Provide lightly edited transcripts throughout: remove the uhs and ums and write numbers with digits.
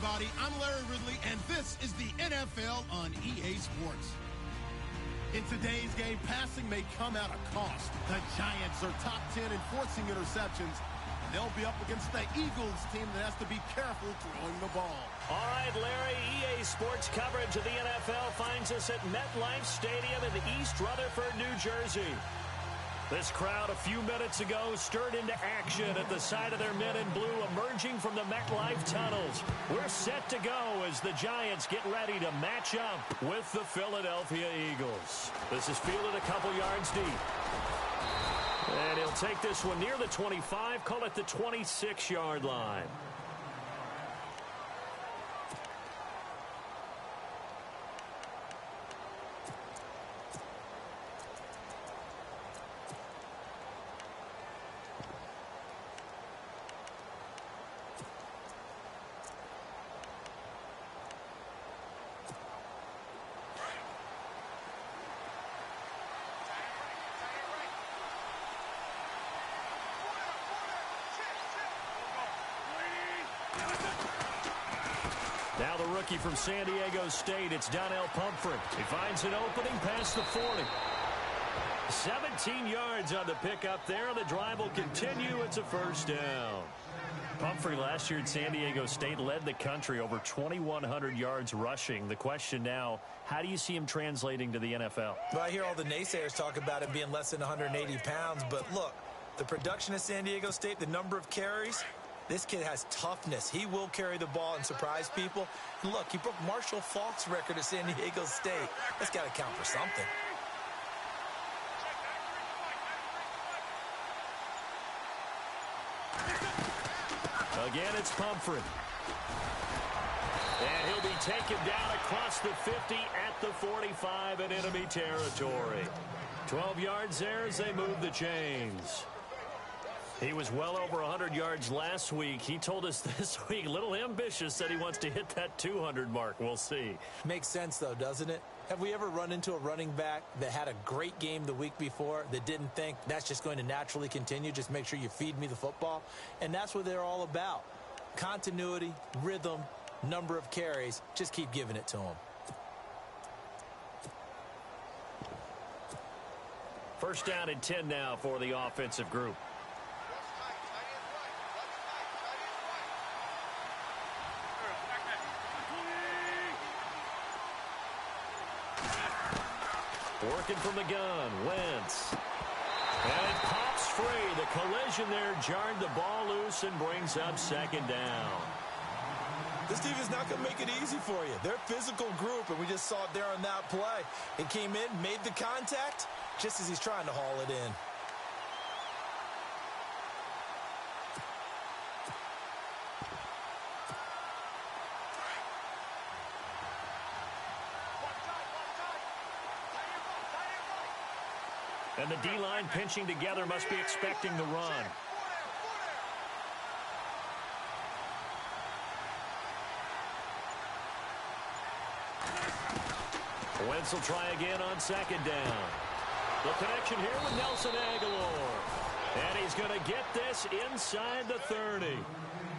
everybody. I'm Larry Ridley, and this is the NFL on EA Sports. In today's game, passing may come at a cost. The Giants are top 10 in forcing interceptions. They'll be up against the Eagles team that has to be careful throwing the ball. All right, Larry, EA Sports coverage of the NFL finds us at MetLife Stadium in East Rutherford, New Jersey. This crowd a few minutes ago stirred into action at the side of their men in blue emerging from the MetLife tunnels. We're set to go as the Giants get ready to match up with the Philadelphia Eagles. This is fielded a couple yards deep. And he'll take this one near the 25, call it the 26-yard line. Now the rookie from San Diego State, it's Donnell Pumphrey. He finds an opening past the 40. 17 yards on the pickup there. The drive will continue. It's a first down. Pumphrey last year at San Diego State led the country over 2,100 yards rushing. The question now, how do you see him translating to the NFL? Well, I hear all the naysayers talk about him being less than 180 pounds, but look, the production at San Diego State, the number of carries, this kid has toughness. He will carry the ball and surprise people. And look, he broke Marshall Faulk's record at San Diego State. That's got to count for something. Again, it's Pumphrey. And he'll be taken down across the 50 at the 45 in enemy territory. 12 yards there as they move the chains. He was well over 100 yards last week. He told us this week, a little ambitious, that he wants to hit that 200 mark. We'll see. Makes sense, though, doesn't it? Have we ever run into a running back that had a great game the week before that didn't think that's just going to naturally continue? Just make sure you feed me the football. And that's what they're all about. Continuity, rhythm, number of carries. Just keep giving it to them. First down and 10 now for the offensive group. Working from the gun, Wentz. And it pops free. The collision there jarred the ball loose and brings up second down. This team is not going to make it easy for you. They're a physical group, and we just saw it there on that play. It came in, made the contact, just as he's trying to haul it in. And the D-line pinching together must be expecting the run. Wentz will try again on second down. The connection here with Nelson Aguilar. And he's going to get this inside the 30.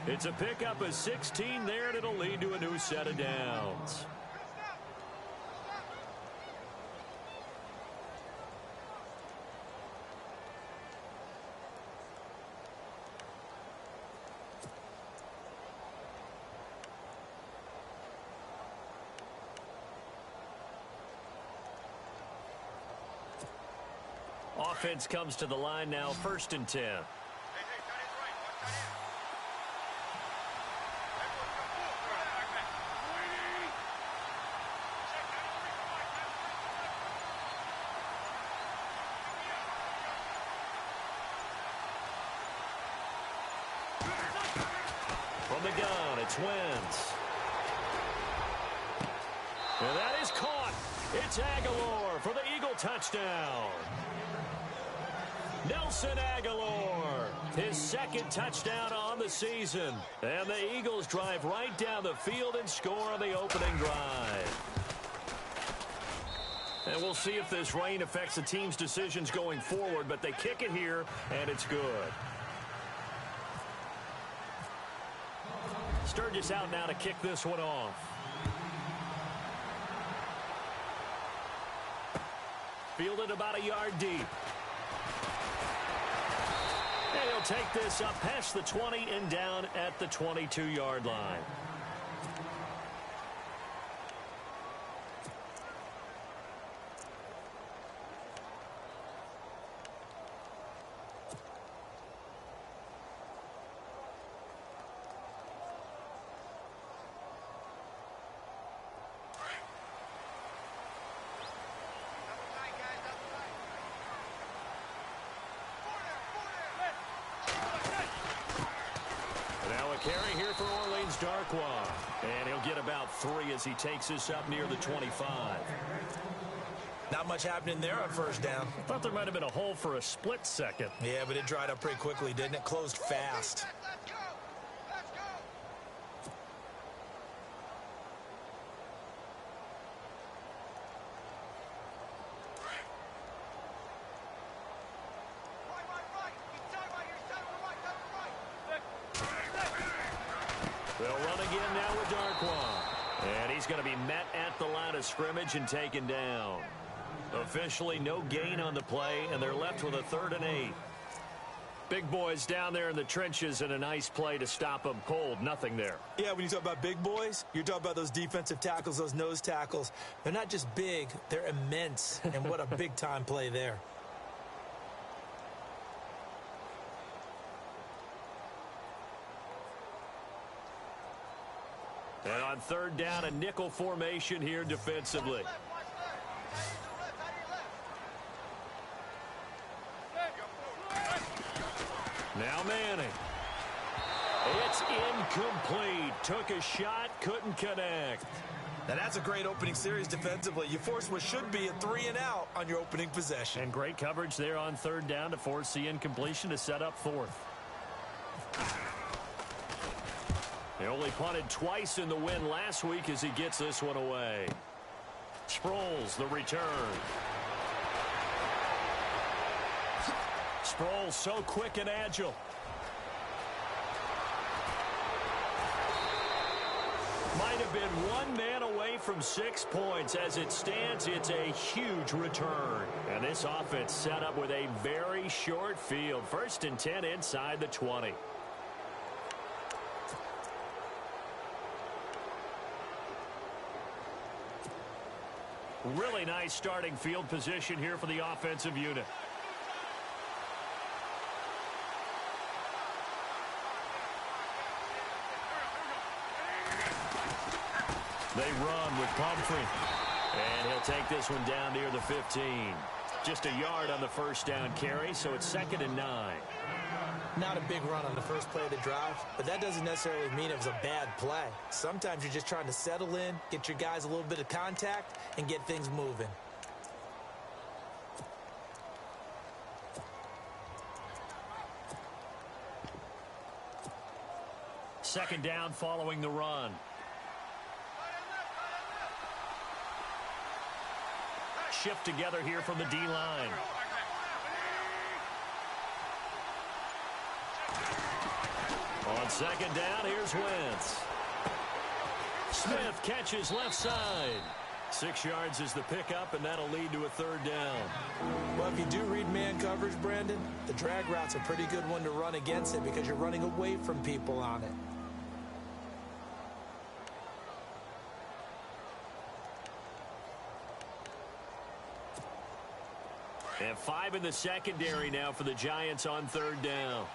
It's a pickup of 16 there, and it'll lead to a new set of downs. Offense comes to the line now, 1st and 10. From the gun, it's Wentz. And that is caught. It's Aguilar for the Eagle touchdown. Nelson Aguilar, his second touchdown on the season. And the Eagles drive right down the field and score on the opening drive. And we'll see if this rain affects the team's decisions going forward, but they kick it here, and it's good. Sturgis out now to kick this one off. Fielded about a yard deep. And he'll take this up past the 20 and down at the 22-yard line. Carry here for Orleans Darkwa. And he'll get about 3 as he takes this up near the 25. Not much happening there on first down. Thought there might have been a hole for a split second. Yeah, but it dried up pretty quickly, didn't it? Closed fast. They'll run again now with Darkwa. And he's going to be met at the line of scrimmage and taken down. Officially no gain on the play, and they're left with a 3rd and 8. Big boys down there in the trenches, and a nice play to stop them cold. Nothing there. Yeah, when you talk about big boys, you're talking about those defensive tackles, those nose tackles. They're not just big, they're immense. And what a big-time play there. And on 3rd down, a nickel formation here defensively. Now Manning. It's incomplete. Took a shot, couldn't connect. Now that's a great opening series defensively. You force what should be a 3 and out on your opening possession. And great coverage there on 3rd down to force the incompletion to set up 4th. He only punted twice in the win last week as he gets this one away. Sproles, the return. Sproles so quick and agile. Might have been one man away from 6 points. As it stands, it's a huge return. And this offense set up with a very short field. 1st and 10 inside the 20. Really nice starting field position here for the offensive unit. They run with Pumphrey. And he'll take this one down near the 15. Just a yard on the 1st down carry, so it's 2nd and 9. Not a big run on the first play of the drive, but that doesn't necessarily mean it was a bad play. Sometimes you're just trying to settle in, get your guys a little bit of contact, and get things moving. Second down following the run. Shift together here from the D-line. On 2nd down, here's Wentz. Smith catches left side. 6 yards is the pickup, and that'll lead to a 3rd down. Well, if you do read man coverage, Brandon, the drag route's a pretty good one to run against it because you're running away from people on it. And 5 in the secondary now for the Giants on 3rd down.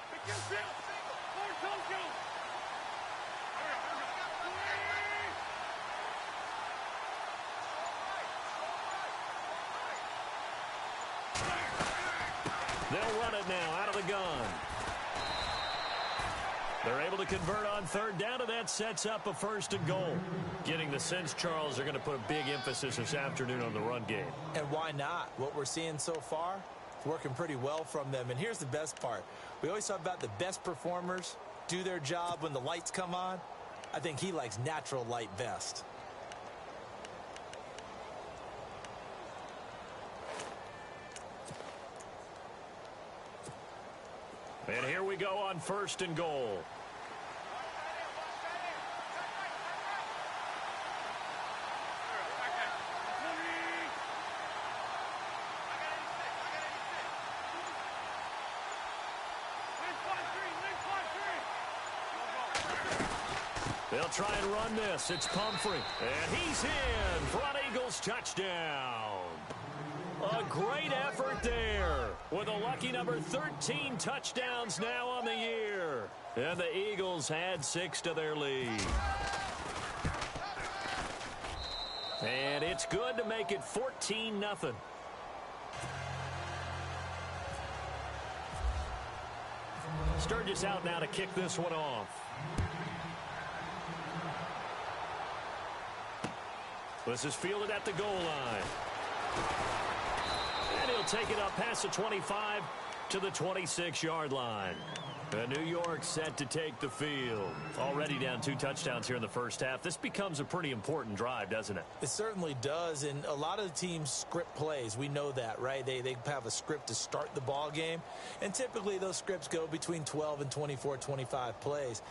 They'll run it now out of the gun. They're able to convert on 3rd down, and that sets up a 1st and goal. Getting the sense, Charles, they're going to put a big emphasis this afternoon on the run game. And why not? What we're seeing so far, it's working pretty well from them. And here's the best part. We always talk about the best performers do their job when the lights come on. I think he likes natural light best. And here we go on 1st and goal. They'll try and run this. It's Pumphrey. And he's in for an Eagles touchdown. A great effort there with a lucky number 13 touchdowns now on the year. And the Eagles add 6 to their lead. And it's good to make it 14-0. Sturgis out now to kick this one off. This is fielded at the goal line. And he'll take it up past the 25 to the 26-yard line. New York set to take the field. Already down 2 touchdowns here in the first half. This becomes a pretty important drive, doesn't it? It certainly does, and a lot of the teams script plays. We know that, right? They have a script to start the ball game, and typically those scripts go between 12 and 24, 25 plays.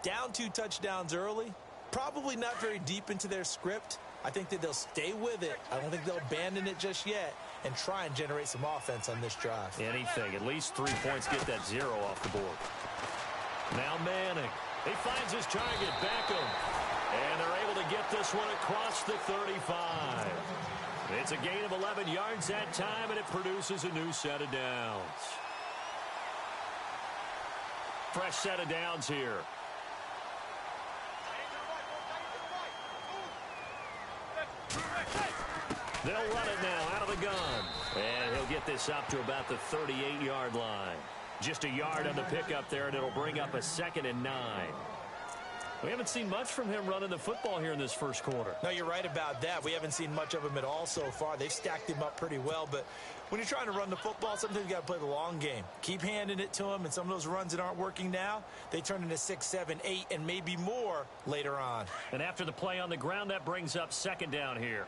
Down 2 touchdowns early, probably not very deep into their script. I think that they'll stay with it. I don't think they'll abandon it just yet and try and generate some offense on this drive. Anything. At least 3 points. Get that 0 off the board. Now Manning. He finds his target. Beckham. And they're able to get this one across the 35. It's a gain of 11 yards that time, and it produces a new set of downs. Fresh set of downs here. They'll run it now out of the gun. And he'll get this up to about the 38-yard line. Just a yard on the pickup there, and it'll bring up a 2nd and 9. We haven't seen much from him running the football here in this first quarter. No, you're right about that. We haven't seen much of him at all so far. They've stacked him up pretty well, but when you're trying to run the football, sometimes you got to play the long game. Keep handing it to him, and some of those runs that aren't working now, they turn into 6, 7, 8, and maybe more later on. And after the play on the ground, that brings up 2nd down here.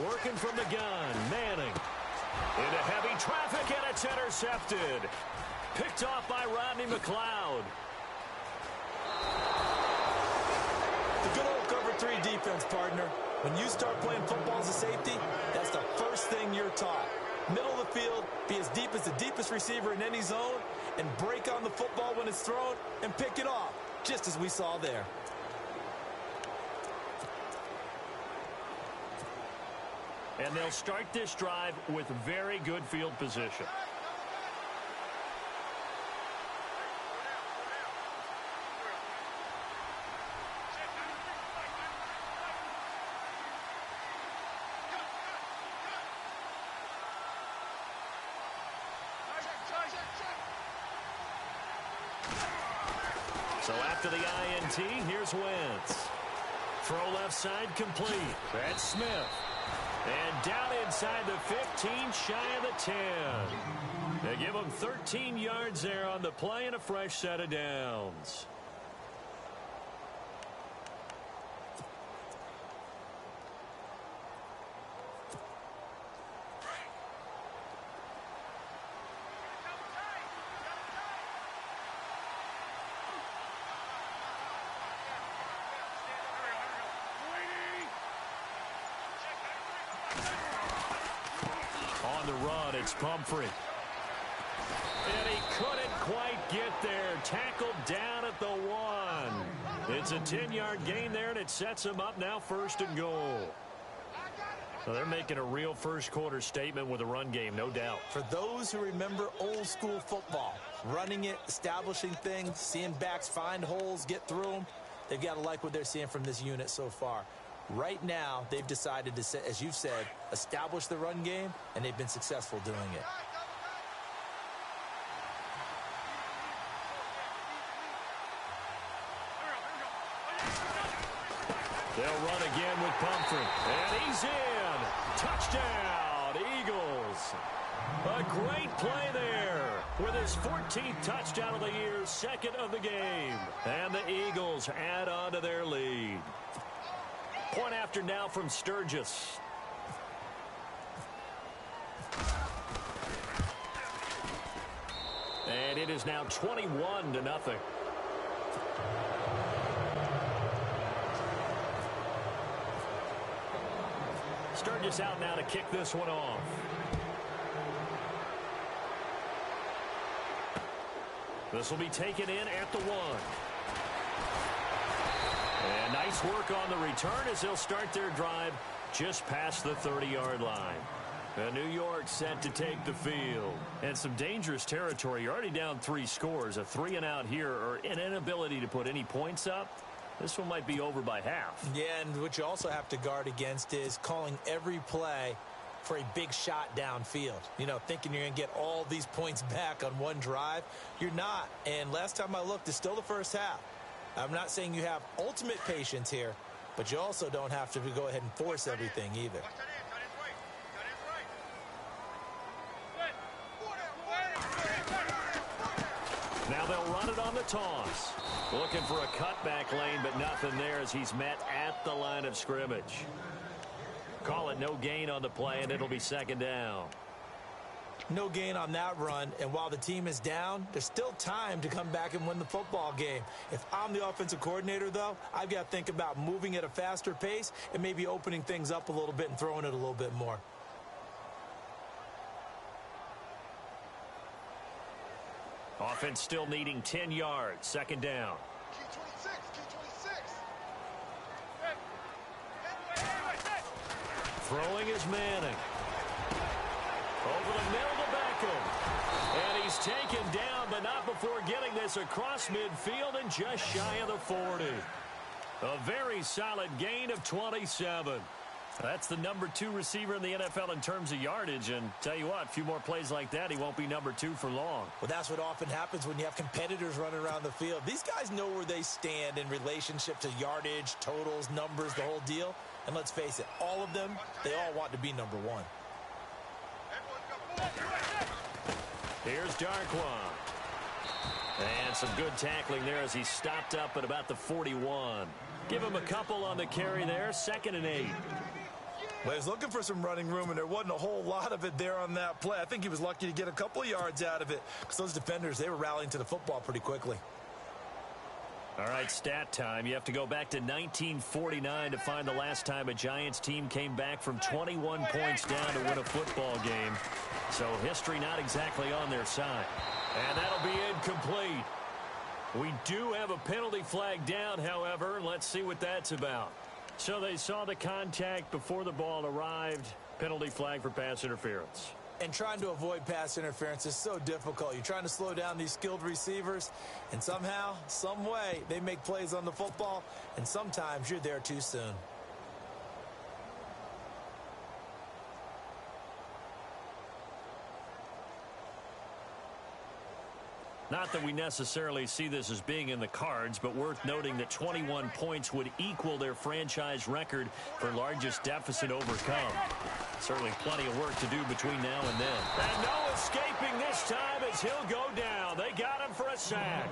Working from the gun, Manning. Into heavy traffic, and it's intercepted. Picked off by Rodney McLeod. The good old cover 3 defense, partner. When you start playing football as a safety, that's the first thing you're taught. Middle of the field, be as deep as the deepest receiver in any zone, and break on the football when it's thrown and pick it off, just as we saw there. And they'll start this drive with very good field position. So after the INT, here's Wentz. Throw left side complete. That's Smith. And down inside the 15, shy of the 10. They give him 13 yards there on the play and a fresh set of downs. On the run, it's Pumphrey. And he couldn't quite get there. Tackled down at the 1. It's a 10-yard gain there, and it sets him up now 1st and goal. So they're making a real first-quarter statement with a run game, no doubt. For those who remember old-school football, running it, establishing things, seeing backs find holes, get through them, they've got to like what they're seeing from this unit so far. Right now, they've decided to, as you've said, establish the run game, and they've been successful doing it. They'll run again with Pumphrey. And he's in. Touchdown, Eagles. A great play there with his 14th touchdown of the year, 2nd of the game. And the Eagles add on to their lead. Point after now from Sturgis. And it is now 21-0. Sturgis out now to kick this one off. This will be taken in at the 1. And nice work on the return as they'll start their drive just past the 30-yard line. New York set to take the field. And some dangerous territory. You're already down 3 scores. A 3-and-out here, or an inability to put any points up. This one might be over by half. Yeah, and what you also have to guard against is calling every play for a big shot downfield. You know, thinking you're going to get all these points back on one drive. You're not. And last time I looked, it's still the first half. I'm not saying you have ultimate patience here, but you also don't have to go ahead and force everything either. Now they'll run it on the toss. Looking for a cutback lane, but nothing there as he's met at the line of scrimmage. Call it no gain on the play, and it'll be 2nd down. No gain on that run, and while the team is down, there's still time to come back and win the football game. If I'm the offensive coordinator, though, I've got to think about moving at a faster pace and maybe opening things up a little bit and throwing it a little bit more. Offense still needing 10 yards. 2nd down. Key 26. Throwing is Manning. Over the middle to Beckham. And he's taken down, but not before getting this across midfield and just shy of the 40. A very solid gain of 27. That's the number 2 receiver in the NFL in terms of yardage. And tell you what, a few more plays like that, he won't be number 2 for long. Well, that's what often happens when you have competitors running around the field. These guys know where they stand in relationship to yardage, totals, numbers, the whole deal. And let's face it, all of them, they all want to be number 1. Here's Darkwa. And some good tackling there as he stopped up at about the 41. Give him a couple on the carry there. 2nd and 8. Well, he was looking for some running room, and there wasn't a whole lot of it there on that play. I think he was lucky to get a couple of yards out of it because those defenders, they were rallying to the football pretty quickly. All right, stat time. You have to go back to 1949 to find the last time a Giants team came back from 21 points down to win a football game. So history not exactly on their side. And that'll be incomplete. We do have a penalty flag down, however. Let's see what that's about. So they saw the contact before the ball arrived. Penalty flag for pass interference. And trying to avoid pass interference is so difficult. You're trying to slow down these skilled receivers, and somehow, some way, they make plays on the football, and sometimes you're there too soon. Not that we necessarily see this as being in the cards, but worth noting that 21 points would equal their franchise record for largest deficit overcome. Certainly plenty of work to do between now and then. And no escaping this time as he'll go down. They got him for a sack.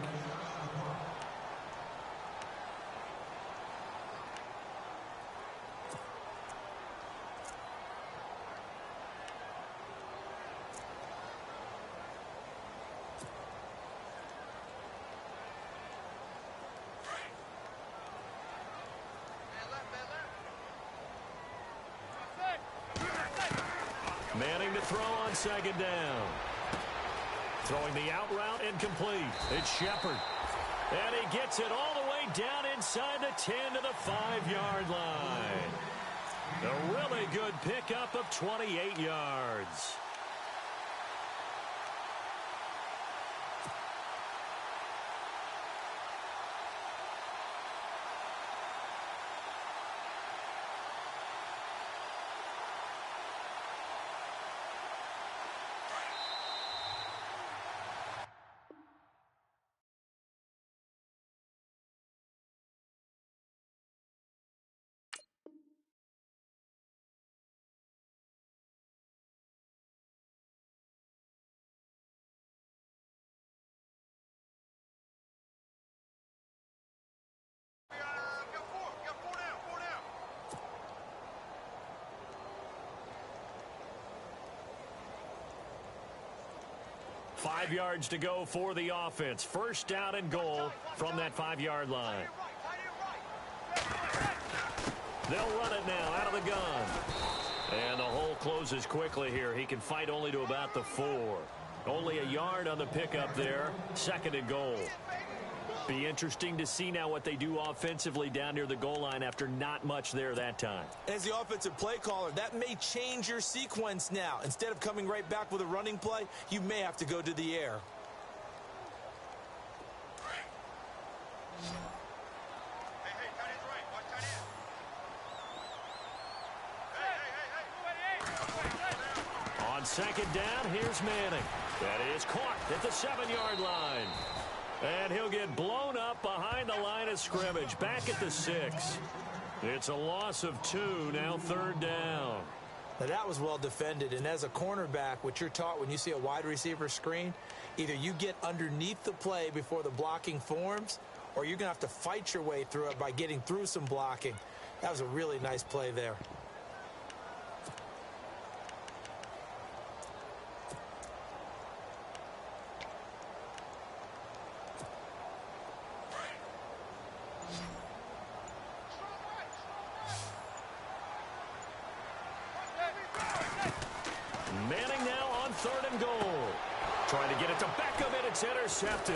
Manning to throw on 2nd down. Throwing the out route incomplete. It's Shepard. And he gets it all the way down inside the 10 to the 5-yard line. A really good pickup of 28 yards. Four down. 5 yards to go for the offense. 1st down and goal from that 5-yard line. They'll run it now out of the gun. And the hole closes quickly here. He can fight only to about the 4. Only a yard on the pickup there. 2nd and goal. Be interesting to see now what they do offensively down near the goal line after not much there that time. As the offensive play caller, that may change your sequence now. Instead of coming right back with a running play, you may have to go to the air. Hey, tight end's right. Watch tight end. On 2nd down, here's Manning. That is caught at the 7-yard line. And he'll get blown up behind the line of scrimmage. Back at the 6. It's a loss of 2. Now 3rd down. Now that was well defended. And as a cornerback, what you're taught when you see a wide receiver screen, either you get underneath the play before the blocking forms, or you're going to have to fight your way through it by getting through some blocking. That was a really nice play there. Manning now on 3rd and goal. Trying to get it to Beckham, and it's intercepted.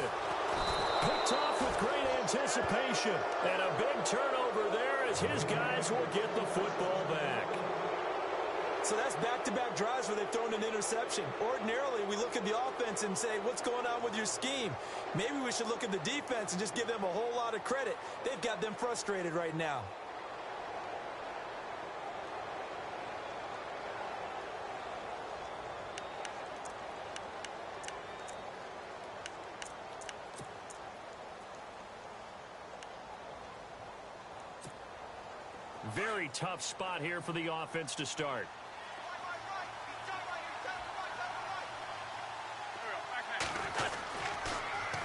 Picked off with great anticipation. And a big turnover there as his guys will get the football back. So that's back-to-back drives where they've thrown an interception. Ordinarily, we look at the offense and say, what's going on with your scheme? Maybe we should look at the defense and just give them a whole lot of credit. They've got them frustrated right now. Very tough spot here for the offense to start.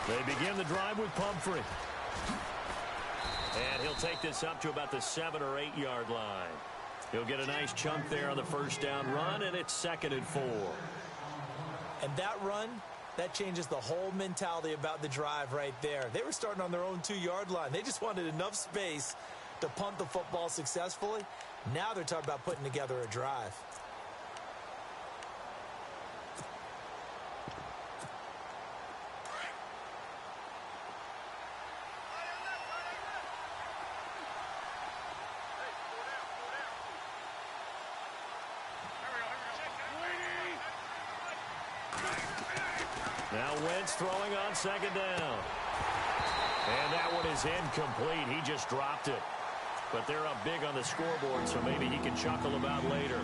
They begin the drive with Pumphrey. And he'll take this up to about the 7 or 8 yard line. He'll get a nice chunk there on the 1st down run, and it's 2nd and 4. And that run, that changes the whole mentality about the drive right there. They were starting on their own 2-yard line. They just wanted enough space to punt the football successfully. Now they're talking about putting together a drive. Now Wentz throwing on 2nd down. And that one is incomplete. He just dropped it. But they're up big on the scoreboard, so maybe he can chuckle about later.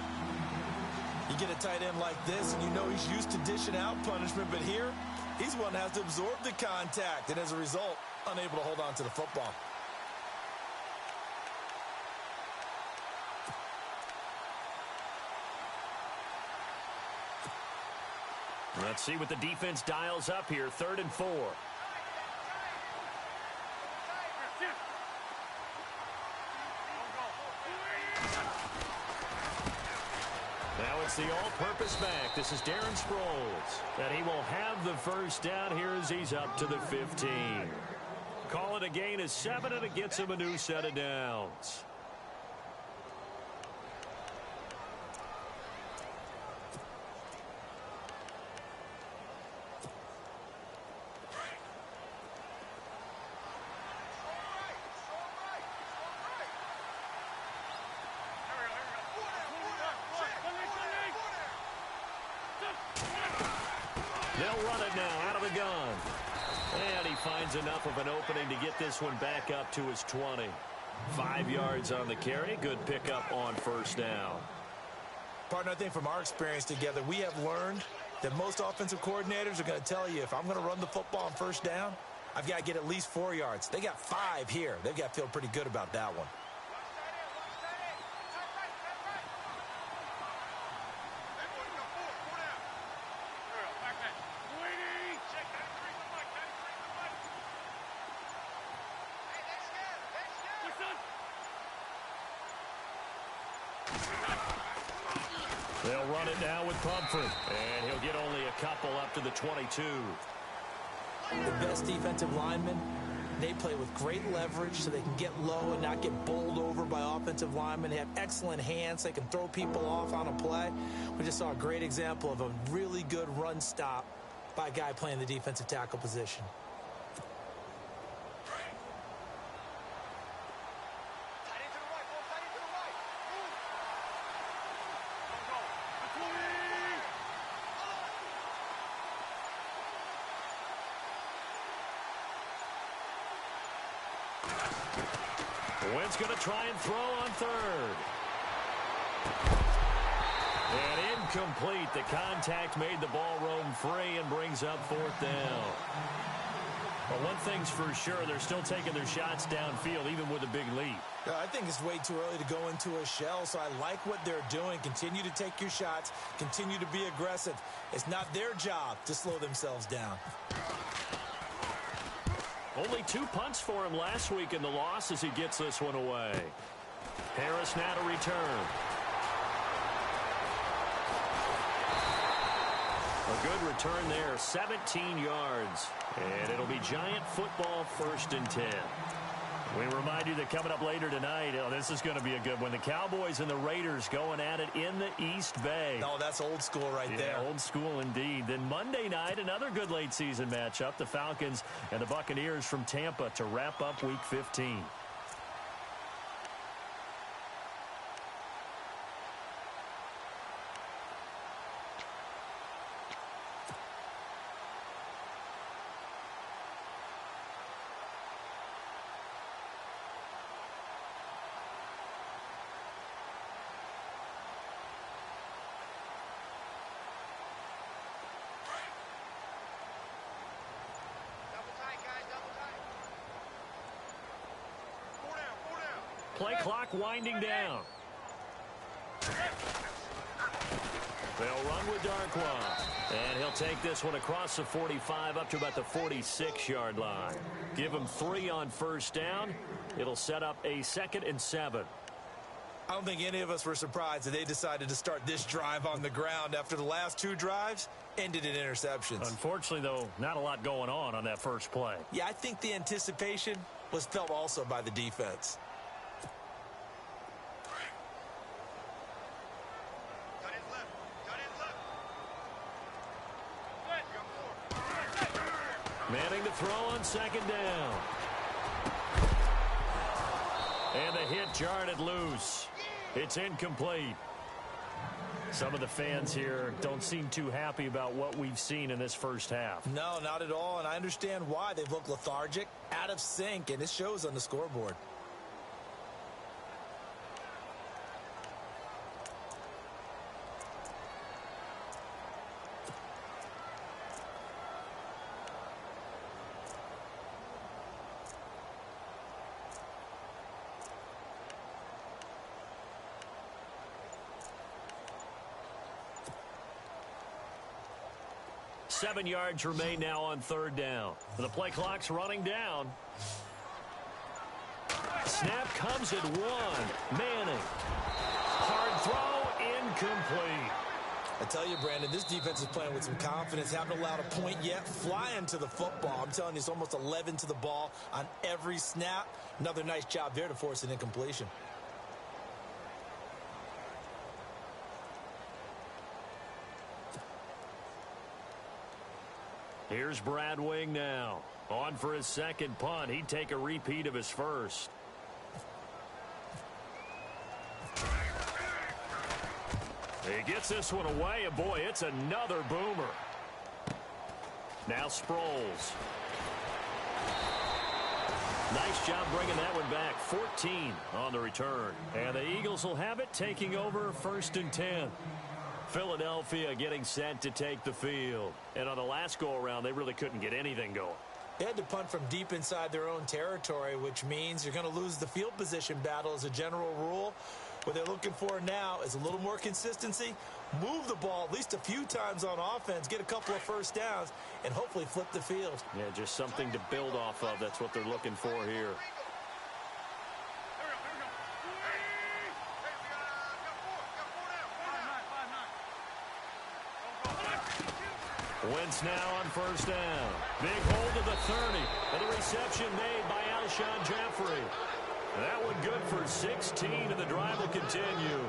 You get a tight end like this, and you know he's used to dishing out punishment, but here, he's one that has to absorb the contact, and as a result, unable to hold on to the football. Let's see what the defense dials up here. 3rd and 4. Now it's the all-purpose back. This is Darren Sproles. And he will have the 1st down here as he's up to the 15. Call it a gain of 7, and it gets him a new set of downs. They'll run it now out of the gun. And he finds enough of an opening to get this one back up to his 20. 5 yards on the carry. Good pickup on 1st down. Partner, I think from our experience together, we have learned that most offensive coordinators are going to tell you, if I'm going to run the football on 1st down, I've got to get at least 4 yards. They got 5 here. They've got to feel pretty good about that one. They'll run it now with Pumphrey. And he'll get only a couple up to the 22. The best defensive linemen, they play with great leverage so they can get low and not get bowled over by offensive linemen. They have excellent hands. They can throw people off on a play. We just saw a great example of a really good run stop by a guy playing the defensive tackle position. Wynn's going to try and throw on third. And incomplete. The contact made the ball roam free and brings up fourth down. But one thing's for sure, they're still taking their shots downfield, even with a big lead. I think it's way too early to go into a shell, so I like what they're doing. Continue to take your shots. Continue to be aggressive. It's not their job to slow themselves down. Only 2 punts for him last week in the loss as he gets this one away. Harris now to return. A good return there, 17 yards. And it'll be Giant football, 1st and 10. We remind you that coming up later tonight, this is going to be a good one. The Cowboys and the Raiders going at it in the East Bay. Oh, that's old school right there. Old school indeed. Then Monday night, another good late season matchup. The Falcons and the Buccaneers from Tampa to wrap up Week 15. Play clock winding down. They'll run with Darkwa. And he'll take this one across the 45 up to about the 46-yard line. Give him 3 on 1st down. It'll set up a 2nd and 7. I don't think any of us were surprised that they decided to start this drive on the ground after the last 2 drives ended in interceptions. Unfortunately, though, not a lot going on that first play. Yeah, I think the anticipation was felt also by the defense. Manning to throw on 2nd down. And the hit jarred it loose. It's incomplete. Some of the fans here don't seem too happy about what we've seen in this first half. No, not at all, and I understand why. They've looked lethargic, out of sync, and it shows on the scoreboard. Seven yards remain now on 3rd down. The play clock's running down. Snap comes at 1. Manning. Hard throw, incomplete. I tell you, Brandon, this defense is playing with some confidence. Haven't allowed a point yet. Flying to the football. I'm telling you, it's almost 11 to the ball on every snap. Another nice job there to force an incompletion. Here's Brad Wing now. On for his 2nd punt. He'd take a repeat of his first. He gets this one away, and boy, it's another boomer. Now Sproles. Nice job bringing that one back. 14 on the return. And the Eagles will have it, taking over 1st and 10. Philadelphia getting set to take the field. And on the last go-around, they really couldn't get anything going. They had to punt from deep inside their own territory, which means you're going to lose the field position battle as a general rule. What they're looking for now is a little more consistency, move the ball at least a few times on offense, get a couple of 1st downs, and hopefully flip the field. Yeah, just something to build off of. That's what they're looking for here. Wentz now on 1st down. Big hold of the 30. And the reception made by Alshon Jeffrey. That one good for 16, and the drive will continue.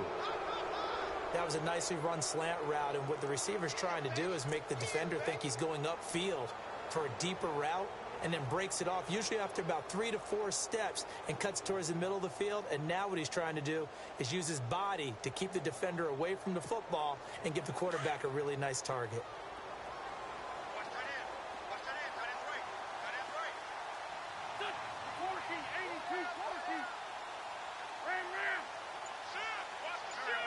That was a nicely run slant route, and what the receiver's trying to do is make the defender think he's going upfield for a deeper route, and then breaks it off, usually after about 3 to 4 steps, and cuts towards the middle of the field. And now what he's trying to do is use his body to keep the defender away from the football and give the quarterback a really nice target. Watch tight end. Watch tight end. Tight end's right. Tight end's right. 82, 40. Ram. Sit. Watch the sit.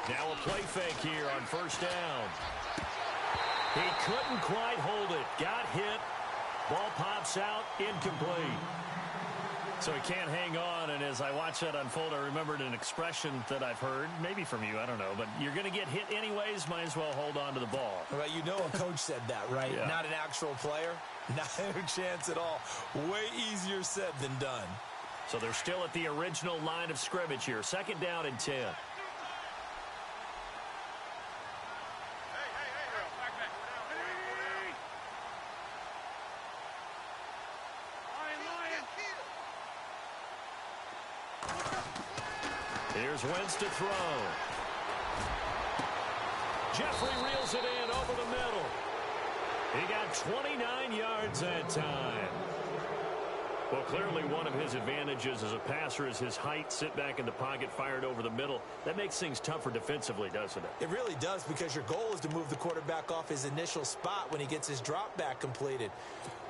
Now a play fake here on first down. He couldn't quite hold it. Got hit. Ball pops out. Incomplete. So he can't hang on, and as I watch that unfold, I remembered an expression that I've heard, maybe from you, I don't know, but you're going to get hit anyways, might as well hold on to the ball. Well, you know a coach said that, right? Yeah. Not an actual player. Not a chance at all. Way easier said than done. So they're still at the original line of scrimmage here. Second down and 10. Here's Wentz to throw. Jeffrey reels it in over the middle. He got 29 yards that time. Well, clearly one of his advantages as a passer is his height. Sit back in the pocket, fired over the middle. That makes things tougher defensively, doesn't it? It really does, because your goal is to move the quarterback off his initial spot when he gets his drop back completed.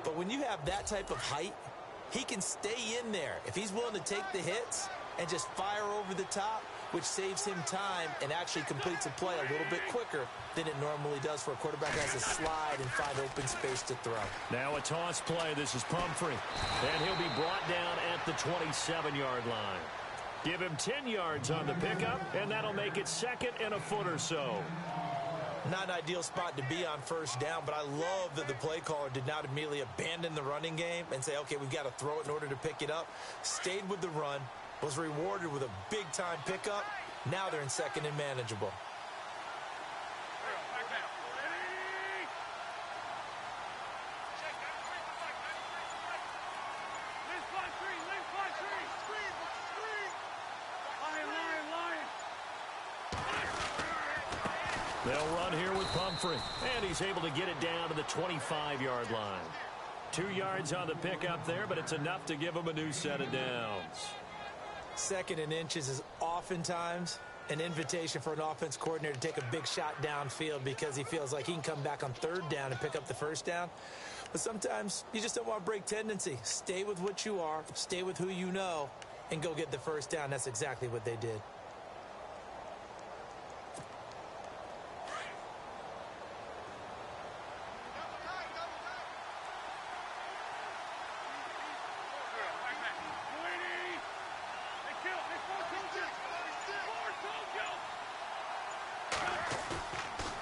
But when you have that type of height, he can stay in there. If he's willing to take the hits and just fire over the top, which saves him time and actually completes a play a little bit quicker than it normally does for a quarterback who has to slide and find open space to throw. Now a toss play. This is Pumphrey. And he'll be brought down at the 27-yard line. Give him 10 yards on the pickup, and that'll make it second and a foot or so. Not an ideal spot to be on first down, but I love that the play caller did not immediately abandon the running game and say, okay, we've got to throw it in order to pick it up. Stayed with the run, was rewarded with a big-time pickup. Now they're in second and manageable. They'll run here with Pumphrey, and he's able to get it down to the 25-yard line. 2 yards on the pickup there, but it's enough to give him a new set of downs. Second and inches is oftentimes an invitation for an offense coordinator to take a big shot downfield because he feels like he can come back on third down and pick up the first down. But sometimes you just don't want to break tendency. Stay with what you are, stay with who you know, and go get the first down. That's exactly what they did.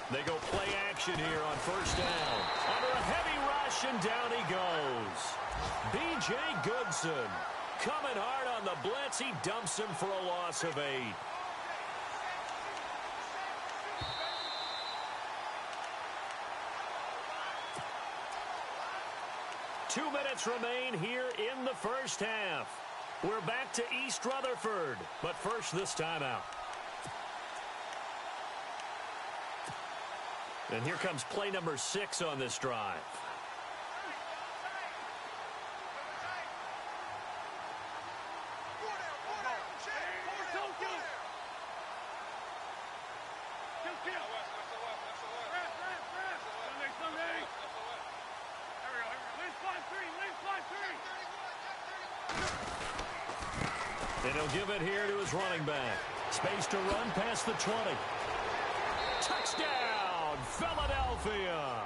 They go play action here on first down. Under a heavy rush, and down he goes. B.J. Goodson coming hard on the blitz. He dumps him for a loss of 8. Two minutes remain here in the first half. We're back to East Rutherford, but first this timeout. And here comes play number 6 on this drive. And he'll give it here to his running back. Space to run past the 20. Touchdown, Philadelphia.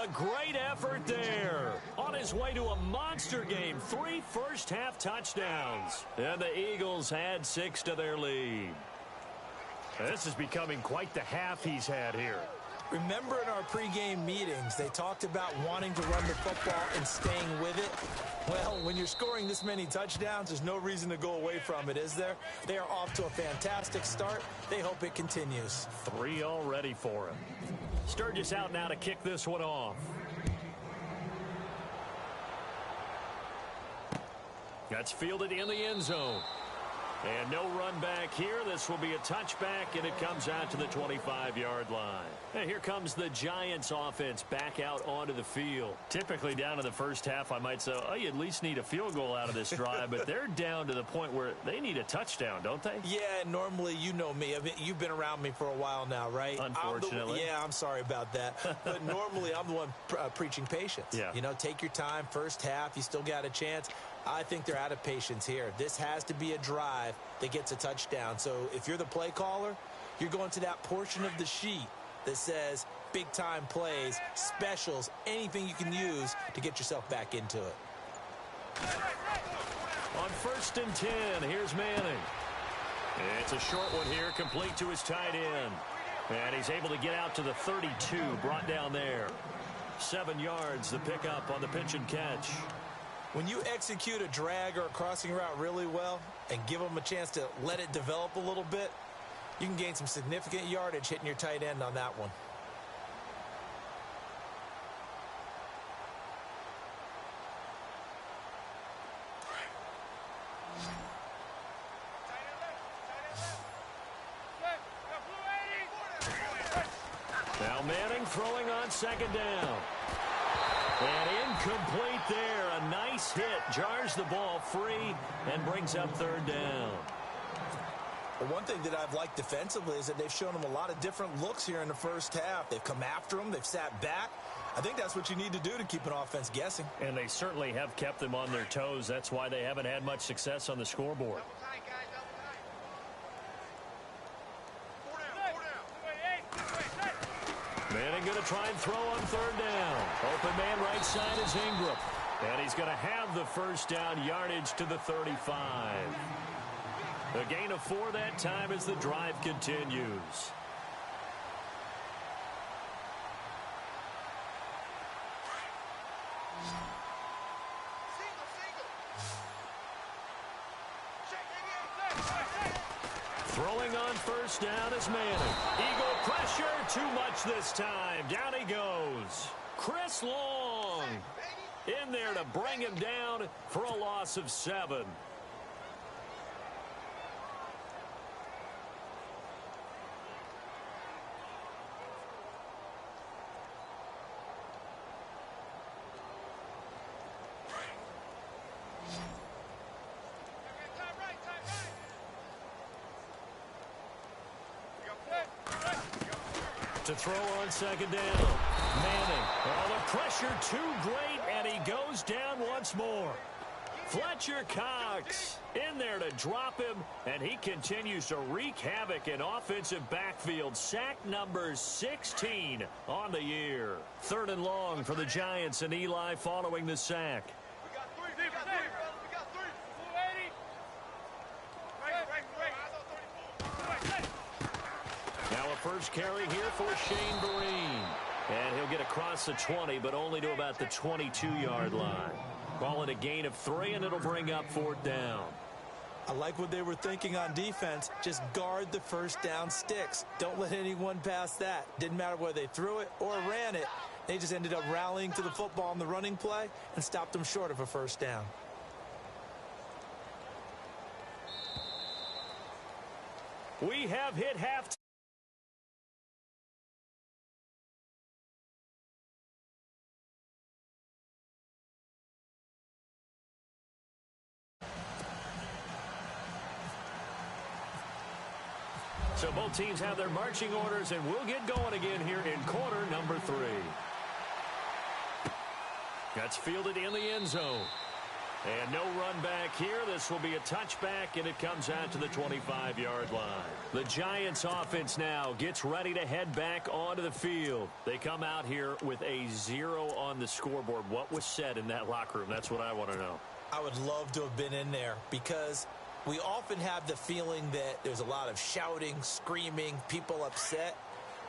A great effort there. On his way to a monster game. 3 first-half touchdowns. And the Eagles add 6 to their lead. This is becoming quite the half he's had here. Remember in our pregame meetings, they talked about wanting to run the football and staying with it. Well, when you're scoring this many touchdowns, there's no reason to go away from it, is there? They are off to a fantastic start. They hope it continues. 3 already for him. Sturgis out now to kick this one off. That's fielded in the end zone. And no run back here. This will be a touchback, and it comes out to the 25-yard line. And here comes the Giants offense back out onto the field. Typically down in the first half, I might say, oh, you at least need a field goal out of this drive, but they're down to the point where they need a touchdown, don't they? Yeah, normally, you know me. I mean, you've been around me for a while now, right? Unfortunately. I'm sorry about that. But normally, I'm the one preaching patience. Yeah. You know, take your time. First half, you still got a chance. I think they're out of patience here. This has to be a drive that gets a touchdown. So if you're the play caller, you're going to that portion of the sheet that says big-time plays, specials, anything you can use to get yourself back into it. On 1st and 10, here's Manning. It's a short one here, complete to his tight end. And he's able to get out to the 32, brought down there. 7 yards, the pickup on the pitch and catch. When you execute a drag or a crossing route really well and give them a chance to let it develop a little bit, you can gain some significant yardage hitting your tight end on that one. Now Manning throwing on 2nd down. And incomplete there. A nice hit. Jars the ball free and brings up 3rd down. Well, one thing that I've liked defensively is that they've shown them a lot of different looks here in the first half. They've come after them. They've sat back. I think that's what you need to do to keep an offense guessing. And they certainly have kept them on their toes. That's why they haven't had much success on the scoreboard. Manning going to try and throw on 3rd down. Open man right side is Ingram. And he's going to have the 1st down, yardage to the 35. A gain of 4 that time as the drive continues. Throwing on 1st down is Manning. Eagle pressure, too much this time. Down he goes. Chris Long in there to bring him down for a loss of 7. To throw on 2nd down. Manning. Oh, the pressure too great, and he goes down once more. Fletcher Cox in there to drop him, and he continues to wreak havoc in offensive backfield. Sack number 16 on the year. 3rd and long for the Giants, and Eli following the sack. Now a first carry here for Shane Vereen. And he'll get across the 20, but only to about the 22-yard line. Call it a gain of 3, and it'll bring up 4th down. I like what they were thinking on defense. Just guard the 1st down sticks. Don't let anyone pass that. Didn't matter whether they threw it or ran it. They just ended up rallying to the football on the running play and stopped them short of a 1st down. We have hit halftime. So both teams have their marching orders, and we'll get going again here in quarter number 3. That's fielded in the end zone. And no run back here. This will be a touchback, and it comes out to the 25-yard line. The Giants offense now gets ready to head back onto the field. They come out here with a 0 on the scoreboard. What was said in that locker room? That's what I want to know. I would love to have been in there because we often have the feeling that there's a lot of shouting, screaming, people upset.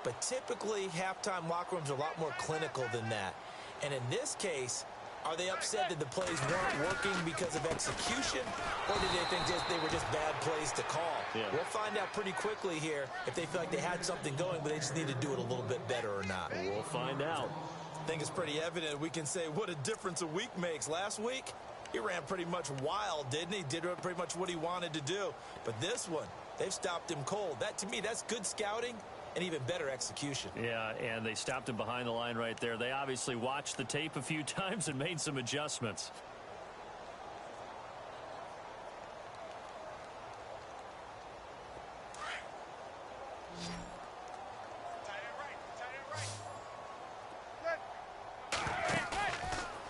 But typically, halftime locker rooms are a lot more clinical than that. And in this case, are they upset that the plays weren't working because of execution, or did they think they were just bad plays to call? Yeah. We'll find out pretty quickly here if they feel like they had something going, but they just need to do it a little bit better or not. We'll find out. I think it's pretty evident. We can say what a difference a week makes. Last week, he ran pretty much wild, didn't he? Did pretty much what he wanted to do. But this one, they've stopped him cold. That, to me, that's good scouting and even better execution. Yeah, and they stopped him behind the line right there. They obviously watched the tape a few times and made some adjustments.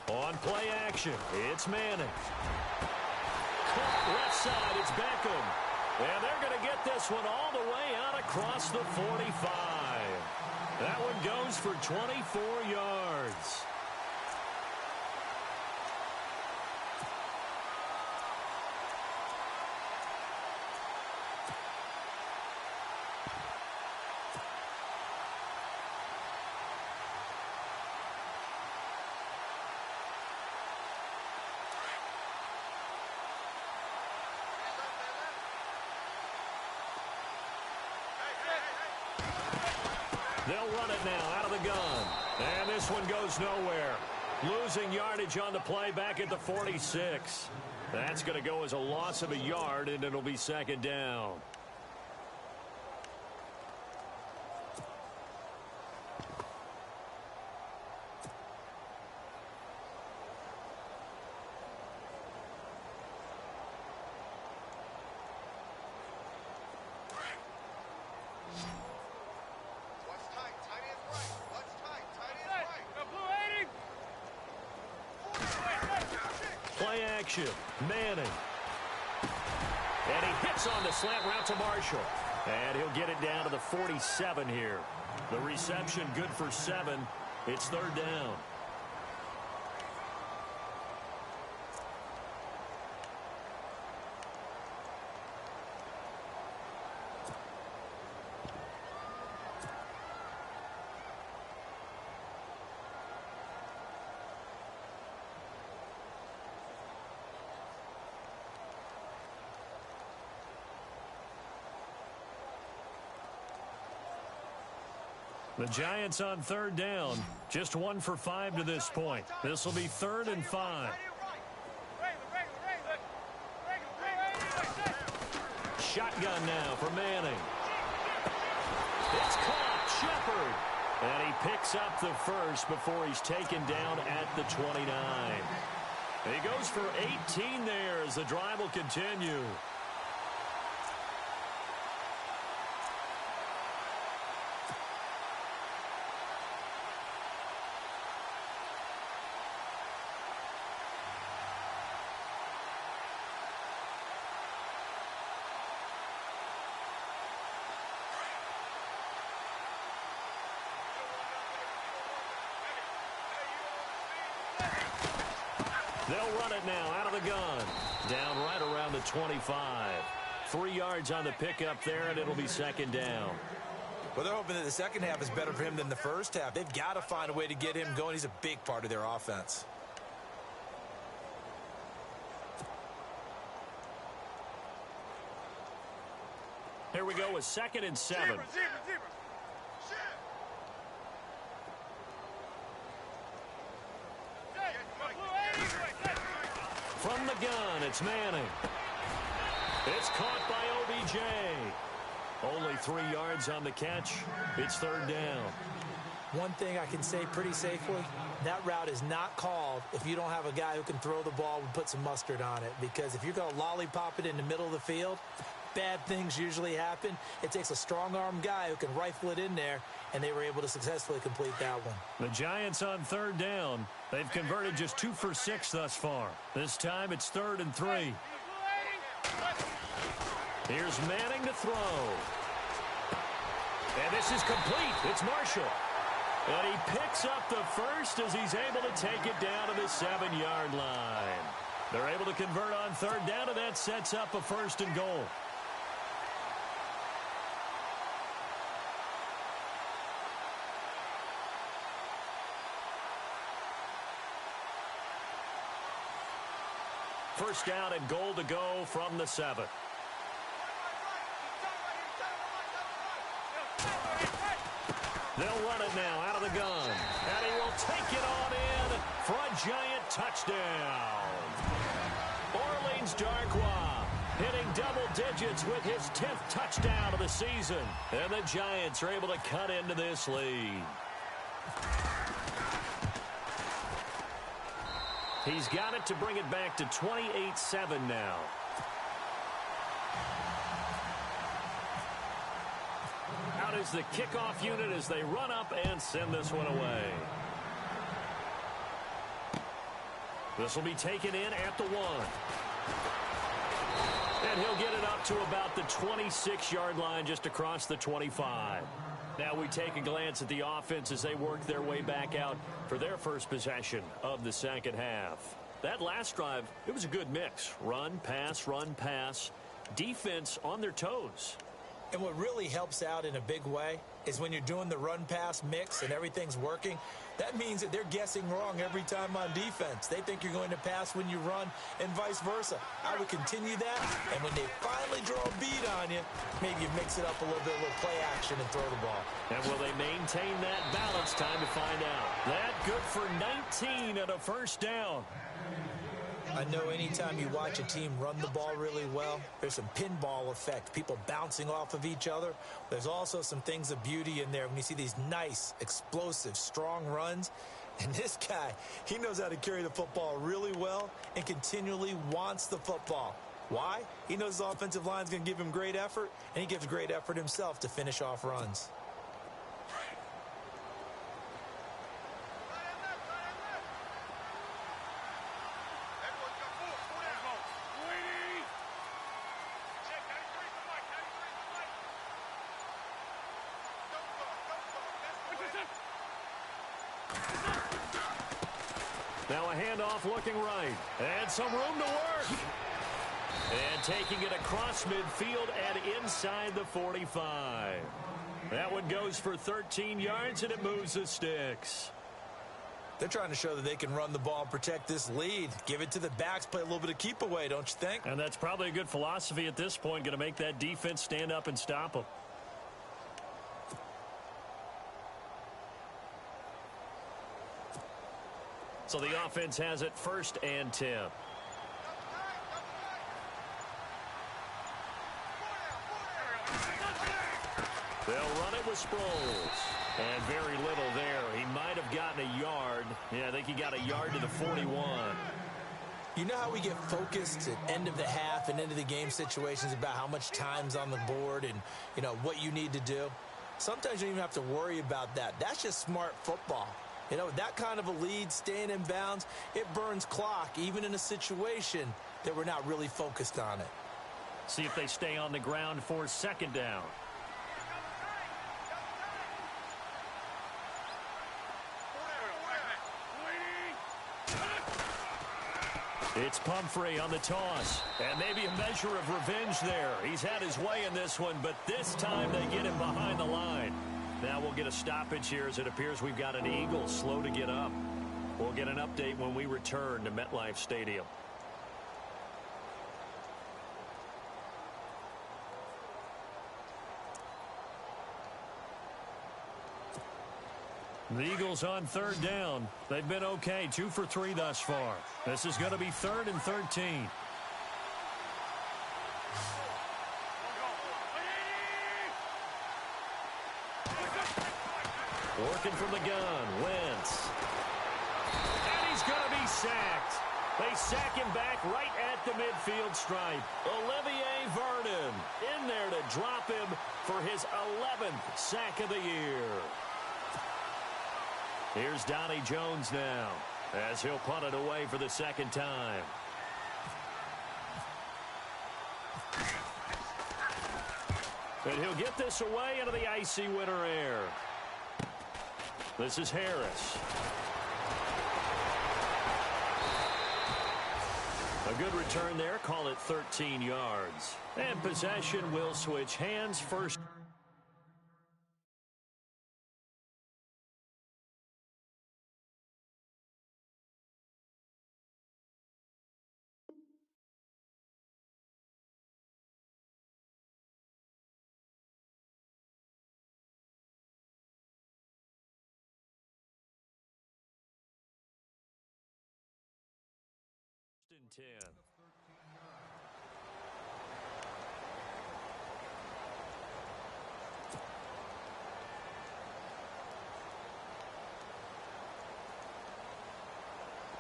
On play action, it's Manning. Caught left side, it's Beckham. And they're going to get this one all the way out across the 45. That one goes for 24 yards. They'll run it now out of the gun. And this one goes nowhere. Losing yardage on the play back at the 46. That's going to go as a loss of a yard, and it'll be second down. Play action, Manning. And he hits on the slant route to Marshall. And he'll get it down to the 47 here. The reception good for 7. It's third down. The Giants on third down. Just 1 for 5 to this point. This will be 3rd and 5. Shotgun now for Manning. It's caught. Shepard. And he picks up the first before he's taken down at the 29. He goes for 18 there as the drive will continue. They'll run it now out of the gun. Down right around the 25. 3 yards on the pickup there, and it'll be second down. Well, they're hoping that the second half is better for him than the first half. They've got to find a way to get him going. He's a big part of their offense. Here we go with 2nd and 7. From the gun, it's Manning. It's caught by OBJ. Only 3 yards on the catch. It's third down. One thing I can say pretty safely, that route is not called if you don't have a guy who can throw the ball and put some mustard on it. Because if you're going to lollipop it in the middle of the field, bad things usually happen. It takes a strong-arm guy who can rifle it in there, and they were able to successfully complete that one. The Giants on third down. They've converted just 2 for 6 thus far. This time it's 3rd and 3. Here's Manning to throw. And this is complete. It's Marshall. And he picks up the first as he's able to take it down to the 7-yard line. They're able to convert on third down, and that sets up a 1st and goal. First down and goal to go from the 7. They'll run it now out of the gun. And he will take it on in for a Giant touchdown. finds Darkwa, hitting double digits with his 10th touchdown of the season. And the Giants are able to cut into this lead. He's got it to bring it back to 28-7 now. Out is the kickoff unit as they run up and send this one away. This will be taken in at the 1. And he'll get it up to about the 26-yard line, just across the 25. Now we take a glance at the offense as they work their way back out for their first possession of the second half. That last drive, it was a good mix. Run, pass, defense on their toes. And what really helps out in a big way is when you're doing the run-pass mix and everything's working, that means that they're guessing wrong every time on defense. They think you're going to pass when you run and vice versa. I would continue that, and when they finally draw a beat on you, maybe you mix it up a little bit, a little play action, and throw the ball. And will they maintain that balance? Time to find out. That good for 19 and a first down. I know anytime you watch a team run the ball really well, there's some pinball effect, people bouncing off of each other. There's also some things of beauty in there when you see these nice, explosive, strong runs. And this guy, he knows how to carry the football really well and continually wants the football. Why? He knows his offensive line's going to give him great effort, and he gives great effort himself to finish off runs. Now a handoff looking right. And some room to work. And taking it across midfield and inside the 45. That one goes for 13 yards, and it moves the sticks. They're trying to show that they can run the ball and protect this lead. Give it to the backs, play a little bit of keep away, don't you think? And that's probably a good philosophy at this point, going to make that defense stand up and stop them. So the offense has it 1st and 10. They'll run it with Sproles. And very little there. He might have gotten a yard. Yeah, I think he got a yard to the 41. You know how we get focused at end of the half and end of the game situations about how much time's on the board and, you know, what you need to do? Sometimes you don't even have to worry about that. That's just smart football. You know, that kind of a lead, staying in bounds, it burns clock, even in a situation that we're not really focused on it. See if they stay on the ground for 2nd down. It's Pumphrey on the toss. And maybe a measure of revenge there. He's had his way in this one, but this time they get him behind the line. Now we'll get a stoppage here as it appears we've got an Eagle slow to get up. We'll get an update when we return to MetLife Stadium. The Eagles on 3rd down. They've been okay, 2 for 3 thus far. This is going to be 3rd and 13. Working from the gun, Wentz. And he's going to be sacked. They sack him back right at the midfield stripe. Olivier Vernon in there to drop him for his 11th sack of the year. Here's Donnie Jones now as he'll punt it away for the 2nd time. And he'll get this away into the icy winter air. This is Harris. A good return there. Call it 13 yards. And possession will switch hands first. And 10.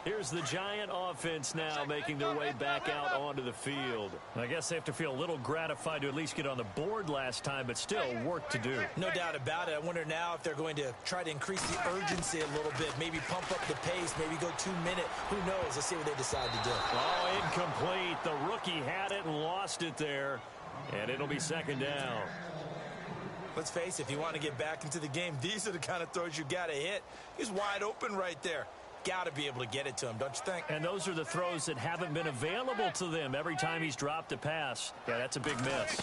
Here's the Giant offense now making their way back out onto the field. I guess they have to feel a little gratified to at least get on the board last time, but still work to do. No doubt about it. I wonder now if they're going to try to increase the urgency a little bit, maybe pump up the pace, maybe go 2-minute. Who knows? Let's see what they decide to do. Oh, incomplete. The rookie had it and lost it there, and it'll be second down. Let's face it, if you want to get back into the game, these are the kind of throws you got to hit. He's wide open right there. Got to be able to get it to him, don't you think? And those are the throws that haven't been available to them every time he's dropped a pass. Yeah, that's a big miss.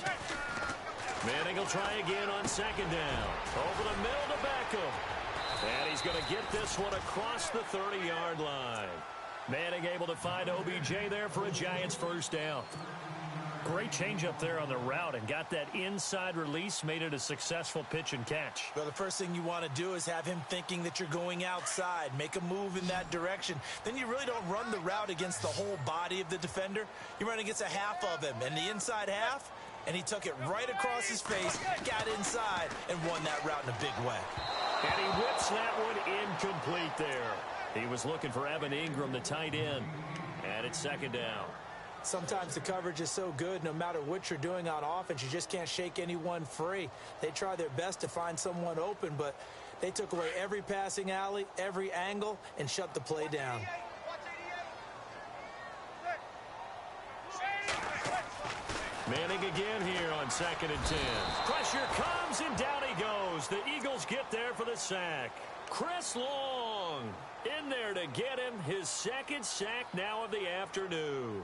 Manning will try again on second down. Over the middle to Beckham. And he's going to get this one across the 30-yard line. Manning able to find OBJ there for a Giants first down. Great change up there on the route and got that inside release, made it a successful pitch and catch. Well, the first thing you want to do is have him thinking that you're going outside, make a move in that direction. Then you really don't run the route against the whole body of the defender. You run against a half of him, and the inside half, and he took it right across his face, got inside, and won that route in a big way. And he whips that one incomplete there. He was looking for Evan Ingram, the tight end, and it's second down. Sometimes the coverage is so good, no matter what you're doing on offense, you just can't shake anyone free. They try their best to find someone open, but they took away every passing alley, every angle, and shut the play down. Manning again here on 2nd and 10. Pressure comes, and down he goes. The Eagles get there for the sack. Chris Long in there to get him his second sack now of the afternoon.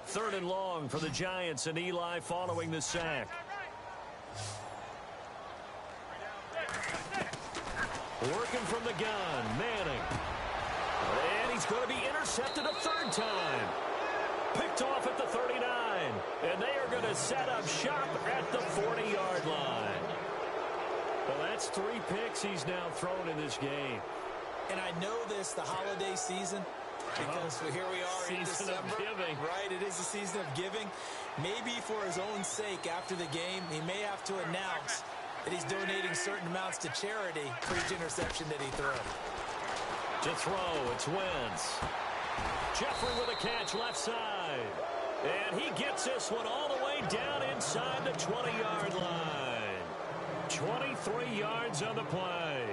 Third and long for the Giants, and Eli following the sack. Working from the gun, Manning. And he's going to be intercepted a third time. Picked off at the 39. And they are going to set up shop at the 40-yard line. Well, that's 3 picks he's now thrown in this game. And I know this, the holiday season, because here we are in December. Season of giving. Right, it is the season of giving. Maybe for his own sake after the game, he may have to announce that he's donating certain amounts to charity for each interception that he throws. To throw, it's Wentz. Jeffrey with a catch left side. And he gets this one all the way down inside the 20-yard line. 23 yards on the play.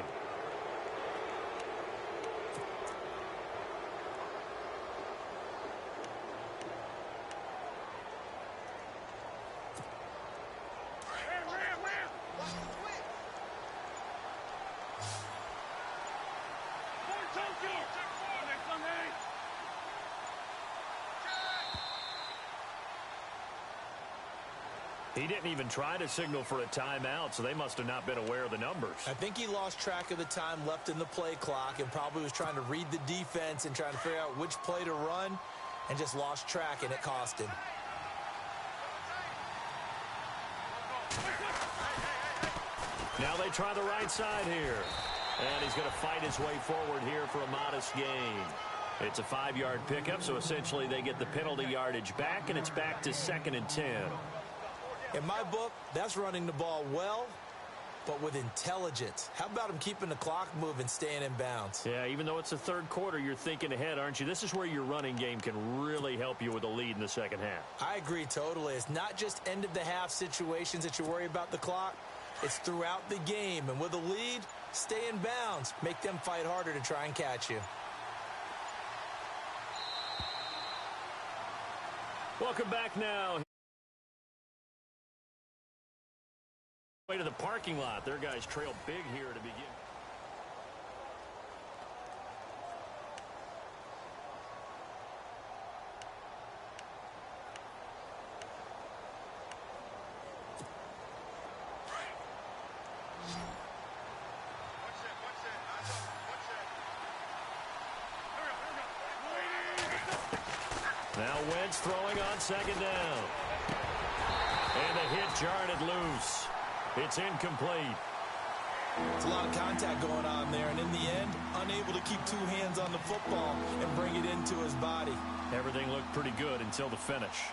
He didn't even try to signal for a timeout, so they must have not been aware of the numbers. I think he lost track of the time left in the play clock and probably was trying to read the defense and trying to figure out which play to run and just lost track, and it cost him. Now they try the right side here. And he's going to fight his way forward here for a modest gain. It's a 5-yard pickup, so essentially they get the penalty yardage back, and it's back to 2nd and 10. In my book, that's running the ball well, but with intelligence. How about him keeping the clock moving, staying in bounds? Yeah, even though it's the third quarter, you're thinking ahead, aren't you? This is where your running game can really help you with a lead in the second half. I agree totally. It's not just end-of-the-half situations that you worry about the clock. It's throughout the game. And with a lead, stay in bounds. Make them fight harder to try and catch you. Welcome back now. Way to the parking lot. Their guys trail big here to begin. Now Wentz throwing on second down. And the hit jarred it loose. It's incomplete. It's a lot of contact going on there, and in the end, unable to keep two hands on the football and bring it into his body. Everything looked pretty good until the finish.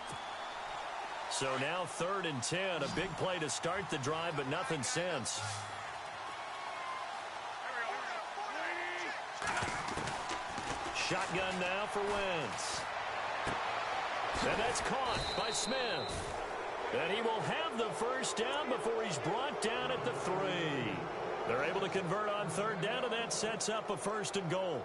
So now 3rd and 10, a big play to start the drive, but nothing since. Shotgun now for Wentz. And that's caught by Smith. And he will have the first down before he's brought down at the 3. They're able to convert on 3rd down, and that sets up a 1st and goal.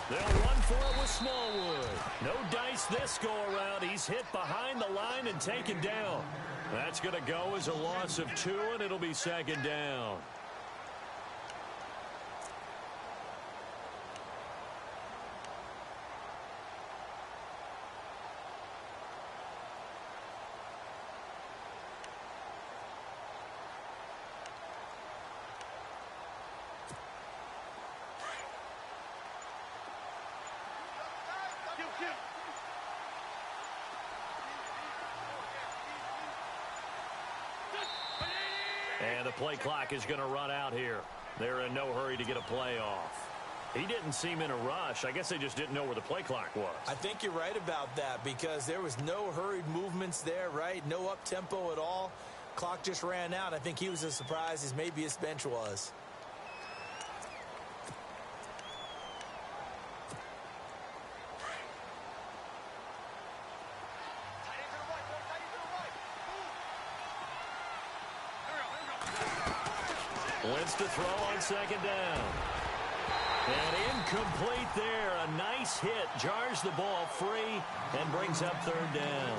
They'll run for it with Smallwood. No dice this go-around. He's hit behind the line and taken down. That's going to go as a loss of 2, and it'll be 2nd down. And the play clock is going to run out here. They're in no hurry to get a play off. He didn't seem in a rush. I guess they just didn't know where the play clock was. I think you're right about that because there was no hurried movements there, right? No up-tempo at all. Clock just ran out. I think he was as surprised as maybe his bench was. Wentz to throw on 2nd down. And incomplete there. A nice hit. Jars the ball free and brings up 3rd down.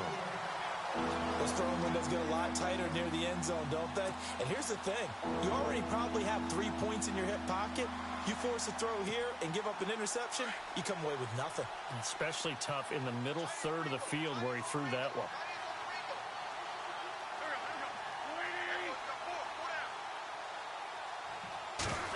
Those throwing windows get a lot tighter near the end zone, don't they? And here's the thing. You already probably have 3 points in your hip pocket. You force a throw here and give up an interception, you come away with nothing. Especially tough in the middle 3rd of the field where he threw that one.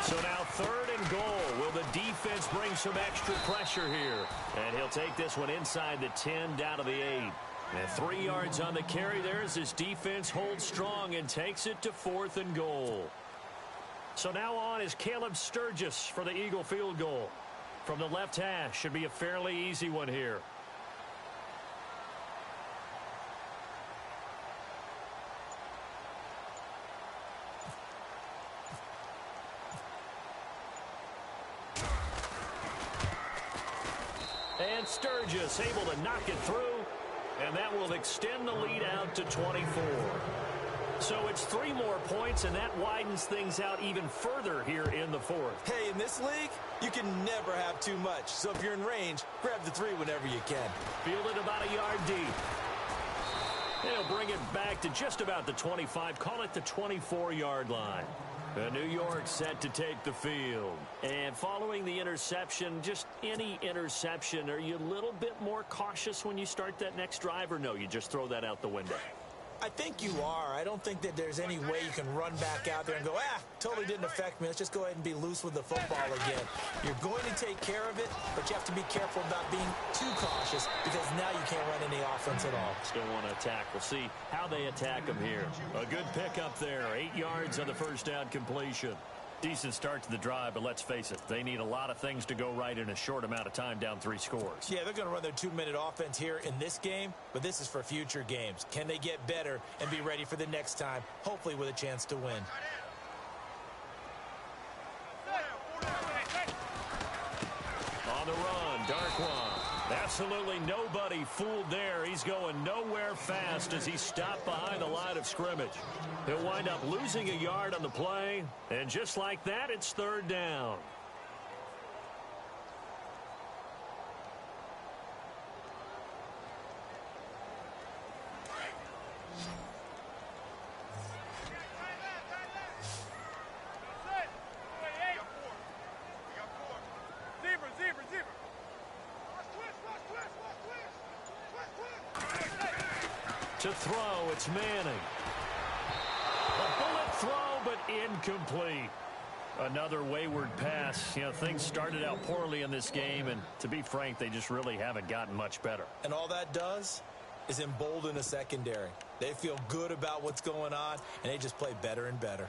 So now 3rd and goal. Will the defense bring some extra pressure here? And he'll take this one inside the 10 down to the 8. And 3 yards on the carry there as his defense holds strong and takes it to 4th and goal. So now on is Caleb Sturgis for the Eagle field goal. From the left hash, should be a fairly easy one here. And Sturgis able to knock it through, and that will extend the lead out to 24. So it's 3 more points, and that widens things out even further here in the 4th. Hey, in this league, you can never have too much. So if you're in range, grab the 3 whenever you can. Fielded about a yard deep. They'll bring it back to just about the 25, call it the 24-yard line. New York set to take the field. And following the interception, just any interception, are you a little bit more cautious when you start that next drive, or no, you just throw that out the window? I think you are. I don't think that there's any way you can run back out there and go, totally didn't affect me. Let's just go ahead and be loose with the football again. You're going to take care of it, but you have to be careful about being too cautious because now you can't run any offense at all. Still want to attack. We'll see how they attack them here. A good pickup there. 8 yards on the first down completion. Decent start to the drive, but let's face it, they need a lot of things to go right in a short amount of time down 3 scores. Yeah, they're going to run their 2-minute offense here in this game, but this is for future games. Can they get better and be ready for the next time, hopefully with a chance to win? On the run, Darkwan. Absolutely nobody fooled there. He's going nowhere fast as he stopped behind the line of scrimmage. He'll wind up losing a yard on the play, and just like that, it's 3rd down. To throw, it's Manning. A bullet throw, but incomplete. Another wayward pass. You know, things started out poorly in this game, and to be frank, they just really haven't gotten much better. And all that does is embolden a secondary. They feel good about what's going on, and they just play better and better.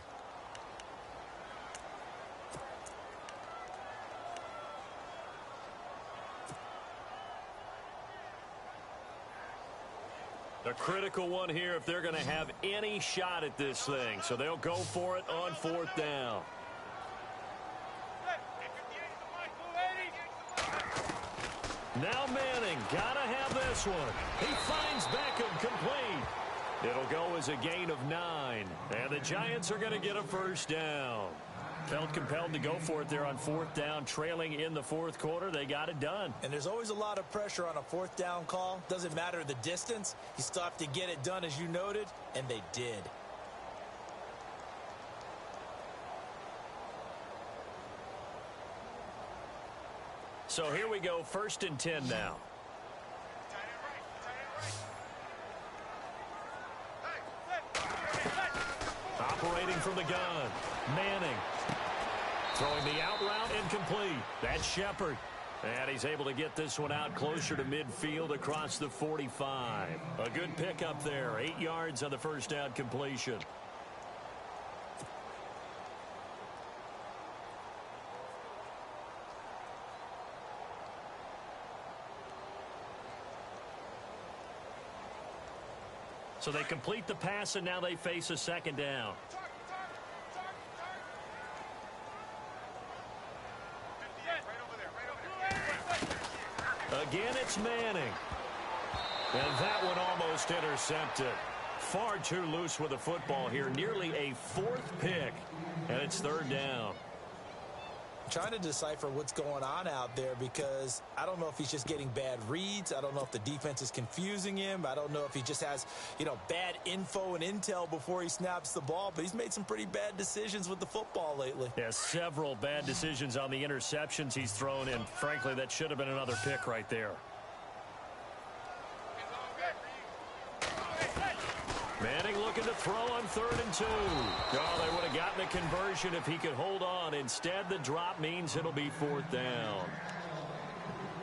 A critical one here if they're going to have any shot at this thing. So they'll go for it on 4th down. Now Manning, gotta have this one. He finds Beckham complete. It'll go as a gain of 9. And the Giants are going to get a first down. Felt compelled to go for it there on 4th down, trailing in the 4th quarter. They got it done. And there's always a lot of pressure on a 4th down call. Doesn't matter the distance. You still have to get it done, as you noted, and they did. So here we go, 1st and 10 now. Operating from the gun, Manning. Throwing the out route incomplete. That's Shepard. And he's able to get this one out closer to midfield across the 45. A good pickup there. 8 yards on the first down completion. So they complete the pass, and now they face a 2nd down. Again, it's Manning. And that one almost intercepted. Far too loose with the football here. Nearly a 4th pick. And it's 3rd down. Trying to decipher what's going on out there, because I don't know if he's just getting bad reads. I don't know if the defense is confusing him. I don't know if he just has, bad info and intel before he snaps the ball. But he's made some pretty bad decisions with the football lately. Yeah, several bad decisions on the interceptions he's thrown, and frankly, that should have been another pick right there. Manning looking to throw on 3rd and 2. Oh, they would have gotten a conversion if he could hold on. Instead, the drop means it'll be 4th down.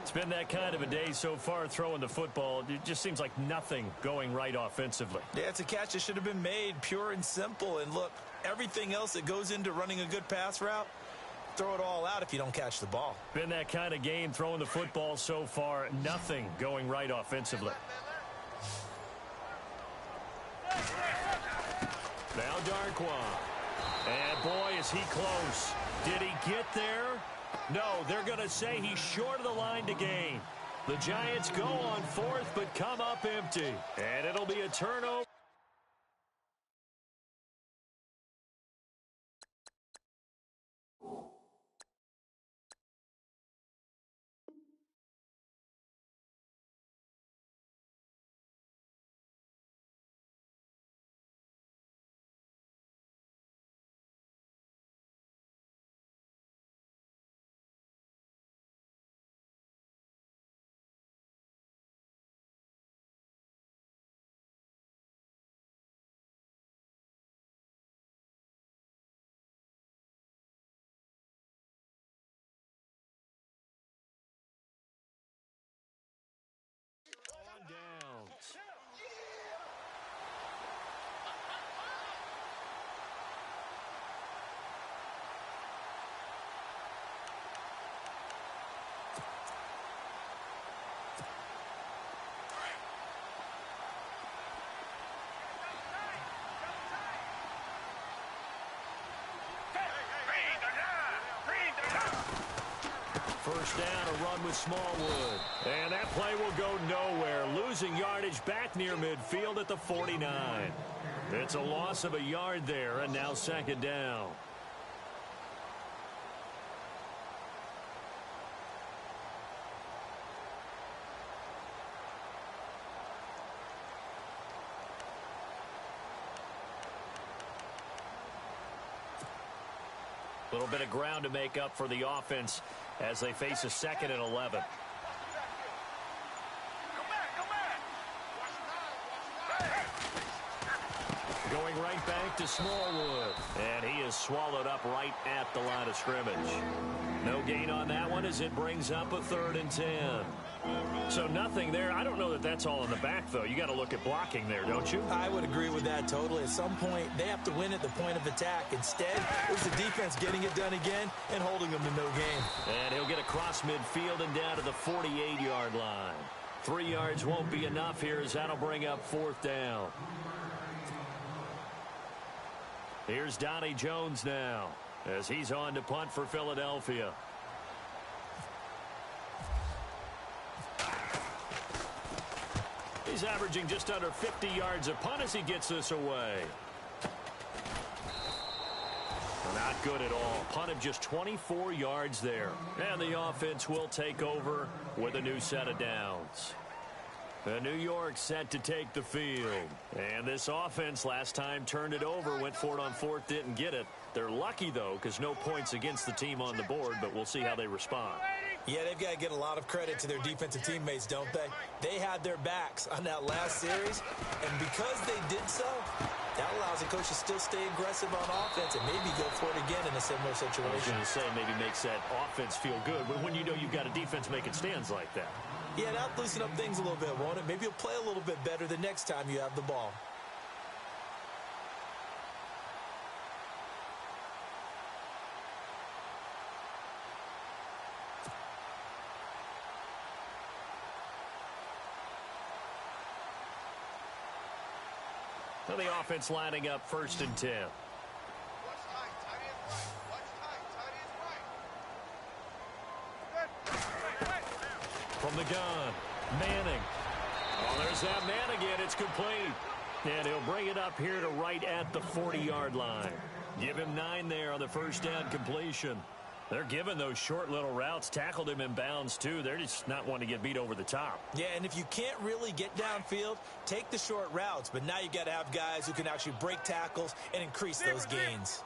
It's been that kind of a day so far throwing the football. It just seems like nothing going right offensively. Yeah, it's a catch that should have been made, pure and simple. And look, everything else that goes into running a good pass route, throw it all out if you don't catch the ball. Been that kind of game throwing the football so far. Nothing going right offensively. Now Darkwa. And boy, is he close. Did he get there? No, they're going to say he's short of the line to gain. The Giants go on 4th, but come up empty. And it'll be a turnover. Downs. First down, a run with Smallwood. And that play will go nowhere. Losing yardage back near midfield at the 49. It's a loss of a yard there, and now 2nd down. A little bit of ground to make up for the offense as they face a 2nd and 11. Go back. to Smallwood. And he is swallowed up right at the line of scrimmage. No gain on that one as it brings up a 3rd and 10. So nothing there. I don't know that that's all in the back, though. You got to look at blocking there, don't you? I would agree with that totally. At some point, they have to win at the point of attack. Instead, it was the defense getting it done again and holding them to no gain. And he'll get across midfield and down to the 48-yard line. 3 yards won't be enough here as that'll bring up 4th down. Here's Donnie Jones now as he's on to punt for Philadelphia. He's averaging just under 50 yards a punt as he gets this away. Not good at all. Punt of just 24 yards there. And the offense will take over with a new set of downs. The New York set to take the field. And this offense last time turned it over, went for it on 4th, didn't get it. They're lucky, though, because no points against the team on the board, but we'll see how they respond. Yeah, they've got to get a lot of credit to their defensive teammates, don't they? They had their backs on that last series, and because they did so, that allows the coach to still stay aggressive on offense and maybe go for it again in a similar situation. I was going to say maybe makes that offense feel good, but when you know you've got a defense making stands like that. Yeah, that'll loosen up things a little bit, won't it? Maybe you'll play a little bit better the next time you have the ball. So the offense lining up 1st and 10. From the gun, Manning. Oh, there's that man again. It's complete. And he'll bring it up here to right at the 40-yard line. Give him 9 there on the 1st down completion. They're giving those short little routes. Tackled him in bounds, too. They're just not wanting to get beat over the top. Yeah, and if you can't really get downfield, take the short routes. But now you got to have guys who can actually break tackles and increase those gains.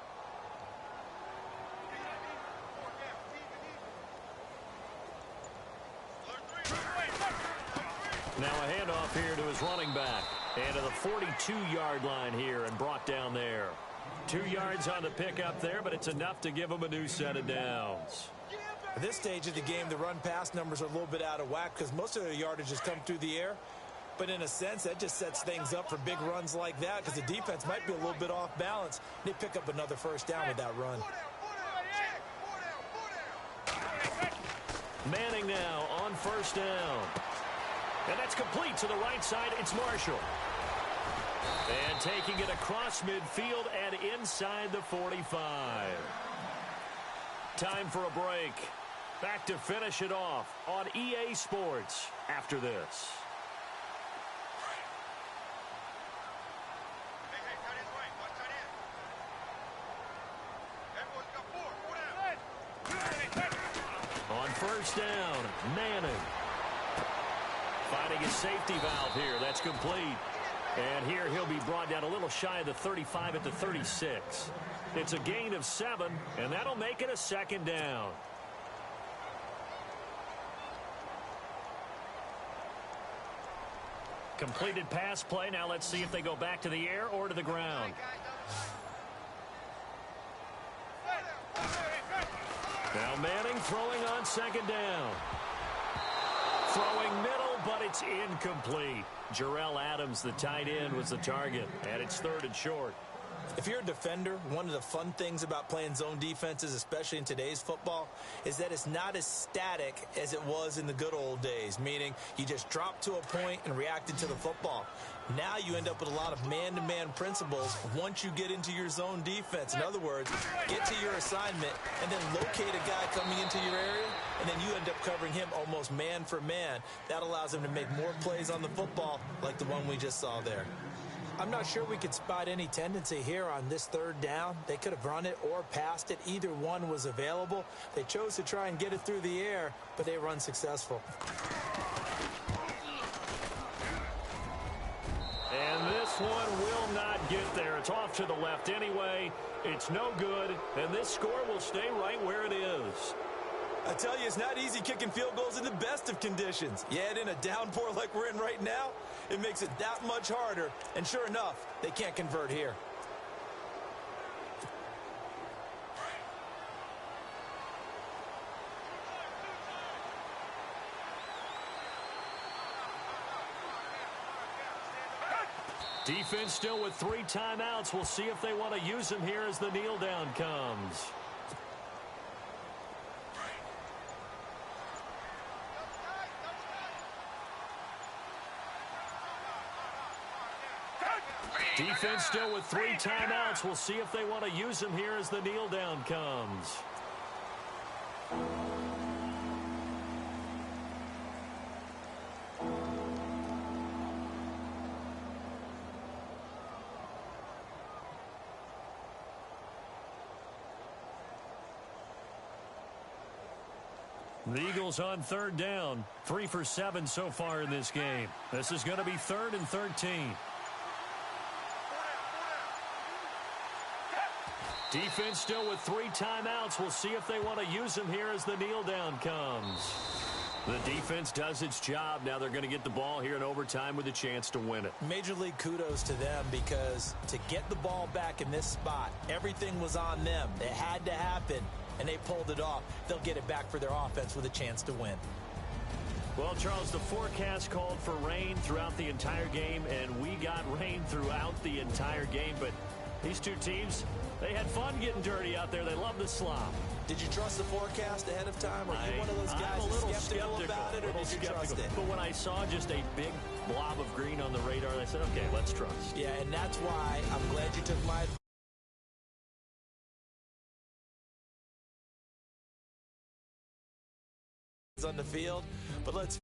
Now a handoff here to his running back. And to the 42-yard line here and brought down there. 2 yards on the pickup there, but it's enough to give him a new set of downs. At this stage of the game, the run-pass numbers are a little bit out of whack because most of their yardage has come through the air. But in a sense, that just sets things up for big runs like that because the defense might be a little bit off balance. They pick up another 1st down with that run. Manning now on 1st down. And that's complete to the right side. It's Marshall. And taking it across midfield and inside the 45. Time for a break. Back to finish it off on EA Sports after this. On 1st down, Manning. Finding his safety valve here. That's complete. And here he'll be brought down a little shy of the 35 at the 36. It's a gain of 7, and that'll make it a 2nd down. Completed pass play. Now let's see if they go back to the air or to the ground. Now Manning throwing on 2nd down. Throwing middle, but it's incomplete. Jarrell Adams, the tight end, was the target, and it's 3rd and short. If you're a defender, one of the fun things about playing zone defenses, especially in today's football, is that it's not as static as it was in the good old days, meaning you just drop to a point and reacted to the football. Now you end up with a lot of man-to-man principles once you get into your zone defense. In other words, get to your assignment and then locate a guy coming into your area, and then you end up covering him almost man for man. That allows him to make more plays on the football like the one we just saw there. I'm not sure we could spot any tendency here on this 3rd down. They could have run it or passed it. Either one was available. They chose to try and get it through the air, but they were unsuccessful. And this one will not get there. It's off to the left anyway. It's no good, and this score will stay right where it is. I tell you, it's not easy kicking field goals in the best of conditions. Yet in a downpour like we're in right now, it makes it that much harder. And sure enough, they can't convert here. Defense still with 3 timeouts. We'll see if they want to use them here as the kneel down comes. Defense still with 3 timeouts. We'll see if they want to use them here as the kneel down comes. The Eagles on 3rd down. 3 for 7 so far in this game. This is going to be 3rd and 13. Defense still with 3 timeouts. We'll see if they want to use them here as the kneel down comes. The defense does its job. Now they're going to get the ball here in overtime with a chance to win it. Major league kudos to them, because to get the ball back in this spot, everything was on them. It had to happen, and they pulled it off. They'll get it back for their offense with a chance to win. Well, Charles, the forecast called for rain throughout the entire game, and we got rain throughout the entire game. But these two teams, they had fun getting dirty out there. They love the slop. Did you trust the forecast ahead of time? Are you one of those guys I'm a little skeptical about it, or did you trust it? But when I saw just a big blob of green on the radar, I said, okay, let's trust. Yeah, and that's why I'm glad you took my advice on the field. But let's